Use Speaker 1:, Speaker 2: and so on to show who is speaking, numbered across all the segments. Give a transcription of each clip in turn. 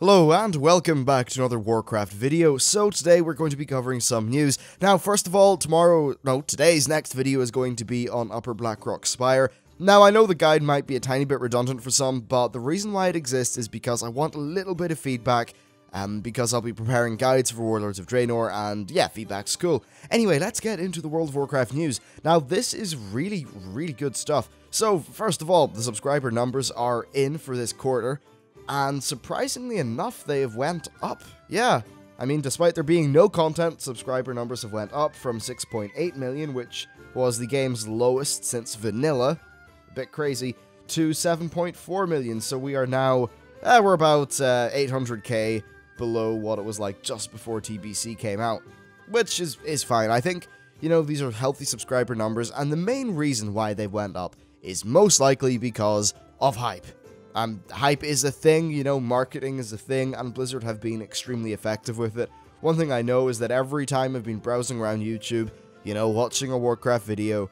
Speaker 1: Hello and welcome back to another Warcraft video. So today we're going to be covering some news. Now first of all, today's next video is going to be on Upper Blackrock Spire. Now I know the guide might be a tiny bit redundant for some, but the reason why it exists is because I want a little bit of feedback, because I'll be preparing guides for Warlords of Draenor, and yeah, feedback's cool. Anyway, let's get into the World of Warcraft news. Now this is really good stuff. So first of all, the subscriber numbers are in for this quarter. And surprisingly enough, they have went up. Yeah, I mean, despite there being no content, subscriber numbers have went up from 6.8 million, which was the game's lowest since vanilla, a bit crazy, to 7.4 million. So we are now, we're about 800k below what it was like just before TBC came out, which is fine. I think, you know, these are healthy subscriber numbers, and the main reason why they went up is most likely because of hype. Hype is a thing, you know, marketing is a thing, and Blizzard have been extremely effective with it. One thing I know is that every time I've been browsing around YouTube, you know, watching a Warcraft video,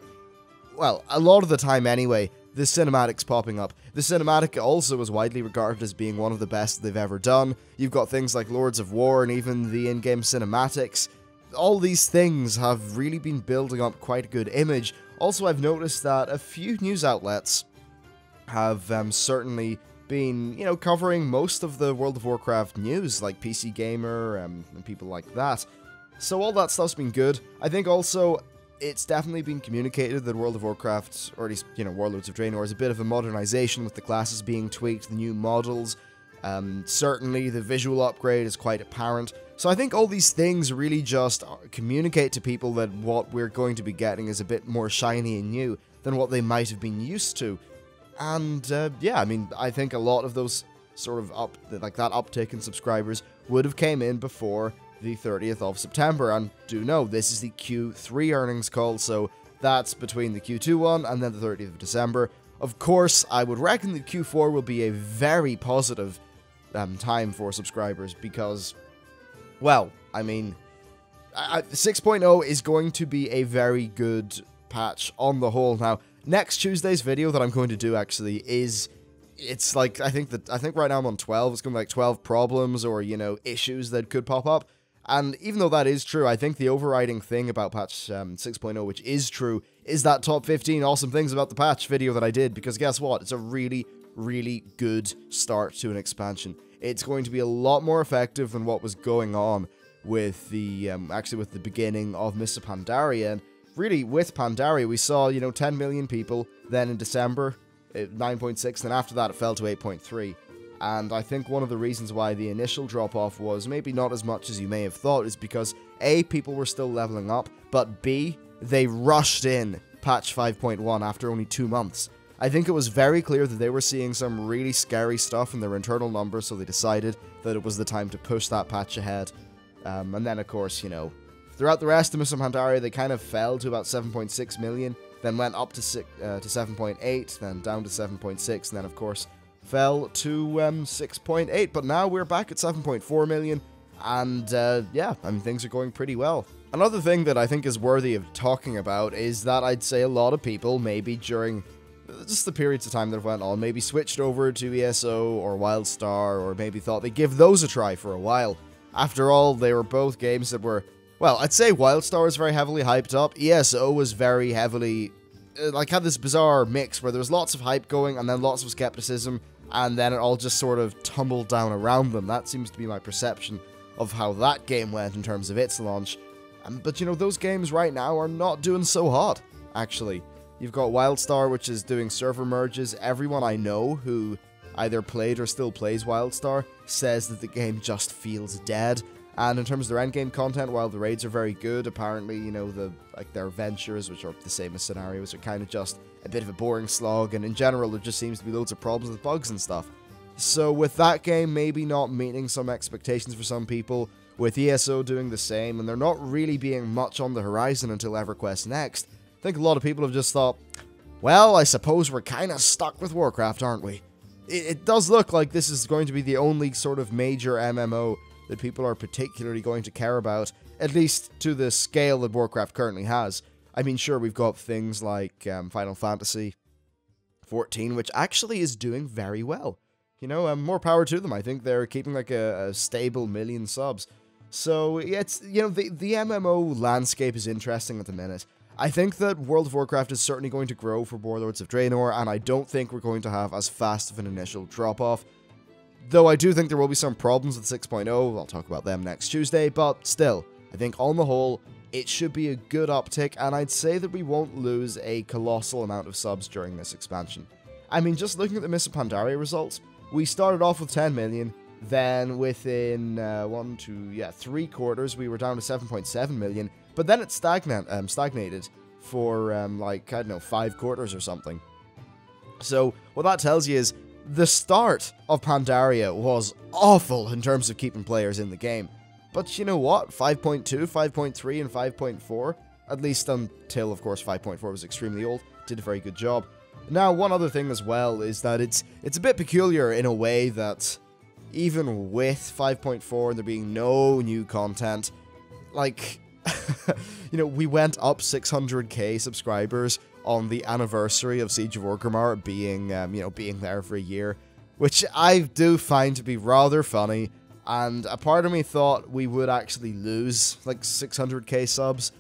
Speaker 1: well, a lot of the time anyway, the cinematic's popping up. The cinematic also is widely regarded as being one of the best they've ever done. You've got things like Lords of War and even the in-game cinematics. All these things have really been building up quite a good image. Also, I've noticed that a few news outlets have certainly been, you know, covering most of the World of Warcraft news, like PC Gamer and people like that. So all that stuff's been good. I think also it's definitely been communicated that World of Warcraft, or at least, you know, Warlords of Draenor, is a bit of a modernization with the classes being tweaked, the new models. Certainly the visual upgrade is quite apparent. So I think all these things really just communicate to people that what we're going to be getting is a bit more shiny and new than what they might have been used to. And, yeah, I mean, I think a lot of those sort of that uptick in subscribers would have came in before the 30th of September. And do know, this is the Q3 earnings call, so that's between the Q2 one and then the 30th of December. Of course, I would reckon that Q4 will be a very positive time for subscribers because, well, I mean, 6.0 is going to be a very good patch on the whole. Now, next Tuesday's video that I'm going to do actually it's like, I think right now I'm on 12, it's going to be like 12 problems or, you know, issues that could pop up. And even though that is true, I think the overriding thing about patch 6.0, which is true, is that top 15 awesome things about the patch video that I did, because guess what? It's a really good start to an expansion. It's going to be a lot more effective than what was going on with the, actually with the beginning of Mists of Pandaria. And really, with Pandaria, we saw, you know, 10 million people, then in December, 9.6, then after that it fell to 8.3. And I think one of the reasons why the initial drop-off was maybe not as much as you may have thought is because A, people were still leveling up, but B, they rushed in patch 5.1 after only 2 months. I think it was very clear that they were seeing some really scary stuff in their internal numbers, so they decided that it was the time to push that patch ahead. And then, of course, you know, throughout the rest of Mists of Pandaria, they kind of fell to about 7.6 million, then went up to 7.8, then down to 7.6, and then, of course, fell to 6.8, but now we're back at 7.4 million, and yeah, I mean, things are going pretty well. Another thing that I think is worthy of talking about is that I'd say a lot of people, maybe during just the periods of time that went on, maybe switched over to ESO or WildStar, or maybe thought they'd give those a try for a while. After all, they were both games that were, well, I'd say WildStar was very heavily hyped up, ESO was very heavily, like, had this bizarre mix where there was lots of hype going, and then lots of skepticism, and then it all just sort of tumbled down around them. That seems to be my perception of how that game went in terms of its launch. But, you know, those games right now are not doing so hot, actually. You've got WildStar, which is doing server merges. Everyone I know who either played or still plays WildStar says that the game just feels dead. And in terms of their endgame content, while the raids are very good, apparently, you know, their ventures, which are the same as scenarios, are kind of just a bit of a boring slog, and in general, there just seems to be loads of problems with bugs and stuff. So with that game maybe not meeting some expectations for some people, with ESO doing the same, and there not really being much on the horizon until EverQuest Next, I think a lot of people have just thought, well, I suppose we're kind of stuck with Warcraft, aren't we? It does look like this is going to be the only sort of major MMO that people are particularly going to care about, at least to the scale that Warcraft currently has. I mean, sure, we've got things like Final Fantasy 14, which actually is doing very well. you know, more power to them. I think they're keeping like a stable 1 million subs. So, yeah, it's, you know, the MMO landscape is interesting at the minute. I think that World of Warcraft is certainly going to grow for Warlords of Draenor, and I don't think we're going to have as fast of an initial drop-off. Though I do think there will be some problems with 6.0, I'll talk about them next Tuesday, but still, I think on the whole, it should be a good uptick, and I'd say that we won't lose a colossal amount of subs during this expansion. I mean, just looking at the Mists of Pandaria results, we started off with 10 million, then within 3 quarters, we were down to 7.7 million, but then it stagnated for, like, I don't know, 5 quarters or something. So, what that tells you is, the start of Pandaria was awful in terms of keeping players in the game. But you know what? 5.2, 5.3, and 5.4, at least until, of course, 5.4 was extremely old, did a very good job. Now, one other thing as well is that it's a bit peculiar in a way that even with 5.4 and there being no new content, like, you know, we went up 600k subscribers on the anniversary of Siege of Orgrimmar being, you know, being there for a year, which I do find to be rather funny, and a part of me thought we would actually lose, like, 600k subs,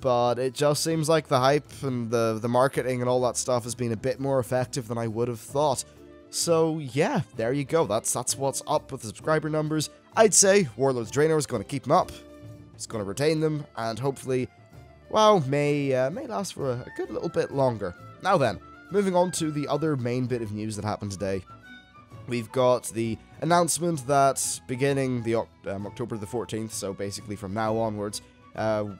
Speaker 1: but it just seems like the hype and the marketing and all that stuff has been a bit more effective than I would have thought. So, yeah, there you go, that's what's up with the subscriber numbers. I'd say Warlords of Draenor is going to keep them up, it's going to retain them, and hopefully, well, may last for a good little bit longer. Now then, moving on to the other main bit of news that happened today. We've got the announcement that beginning the October the 14th, so basically from now onwards,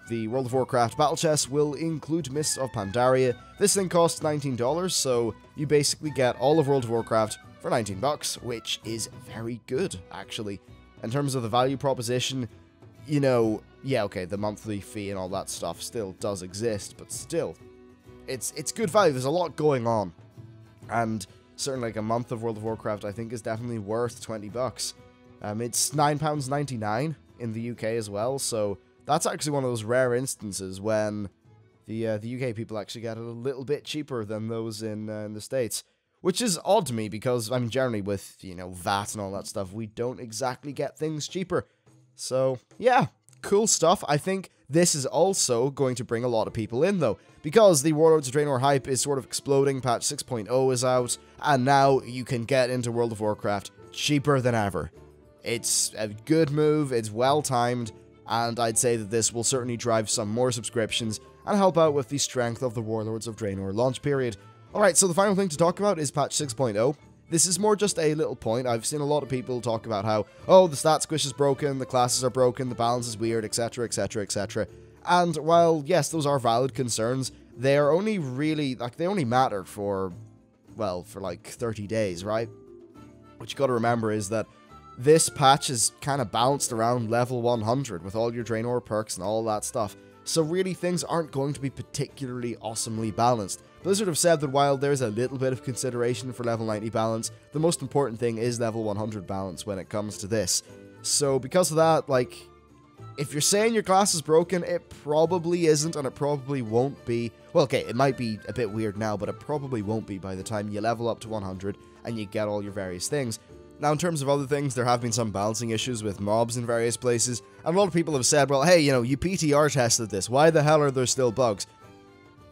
Speaker 1: the World of Warcraft Battlechest will include Mists of Pandaria. This thing costs $19, so you basically get all of World of Warcraft for 19 bucks, which is very good, actually. In terms of the value proposition, you know, yeah, okay, the monthly fee and all that stuff still does exist, but still, it's good value. There's a lot going on, and certainly like a month of World of Warcraft I think is definitely worth 20 bucks. It's £9.99 in the UK as well, so that's actually one of those rare instances when the UK people actually get it a little bit cheaper than those in the States. Which is odd to me because, I mean, generally with, you know, VAT and all that stuff, we don't exactly get things cheaper. So, yeah, cool stuff. I think this is also going to bring a lot of people in, though, because the Warlords of Draenor hype is sort of exploding. Patch 6.0 is out, and now you can get into World of Warcraft cheaper than ever. It's a good move, it's well-timed, and I'd say that this will certainly drive some more subscriptions and help out with the strength of the Warlords of Draenor launch period. Alright, so the final thing to talk about is patch 6.0. This is more just a little point. I've seen a lot of people talk about how, oh, the stat squish is broken, the classes are broken, the balance is weird, etc, etc, etc. And while, yes, those are valid concerns, they are only really, like, they only matter for, well, for like 30 days, right? What you gotta remember is that this patch is kind of bounced around level 100 with all your Draenor perks and all that stuff. So really, things aren't going to be particularly awesomely balanced. Blizzard have said that while there's a little bit of consideration for level 90 balance, the most important thing is level 100 balance when it comes to this. So because of that, like, if you're saying your class is broken, it probably isn't, and it probably won't be. Well, okay, it might be a bit weird now, but it probably won't be by the time you level up to 100 and you get all your various things. Now, in terms of other things, there have been some balancing issues with mobs in various places, and a lot of people have said, well, hey, you know, you PTR tested this, why the hell are there still bugs?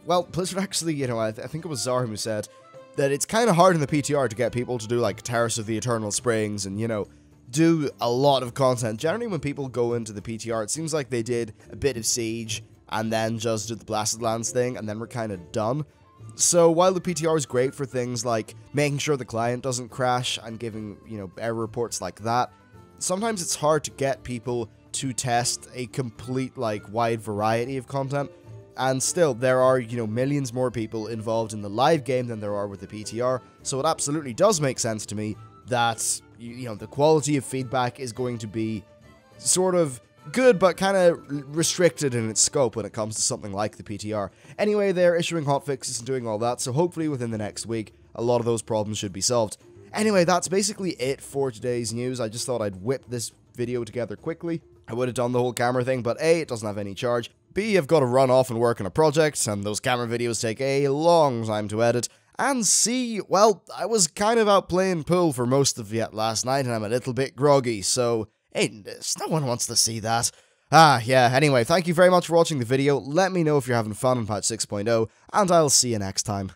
Speaker 1: Well, Blizzard actually, you know, I think it was Zarham who said that it's kind of hard in the PTR to get people to do, like, Terrace of the Eternal Springs and, you know, do a lot of content. Generally, when people go into the PTR, it seems like they did a bit of Siege, and then just did the Blasted Lands thing, and then we're kind of done. So while the PTR is great for things like making sure the client doesn't crash and giving, you know, error reports like that, sometimes it's hard to get people to test a complete, like, wide variety of content. And still, there are, you know, millions more people involved in the live game than there are with the PTR, so it absolutely does make sense to me that, you know, the quality of feedback is going to be sort of good, but kind of restricted in its scope when it comes to something like the PTR. Anyway, they're issuing hotfixes and doing all that, so hopefully within the next week, a lot of those problems should be solved. Anyway, that's basically it for today's news. I just thought I'd whip this video together quickly. I would have done the whole camera thing, but A, it doesn't have any charge. B, I've got to run off and work on a project, and those camera videos take a long time to edit. And C, well, I was kind of out playing pool for most of yet last night, and I'm a little bit groggy, so no one wants to see that. Yeah, anyway, thank you very much for watching the video. Let me know if you're having fun in patch 6.0, and I'll see you next time.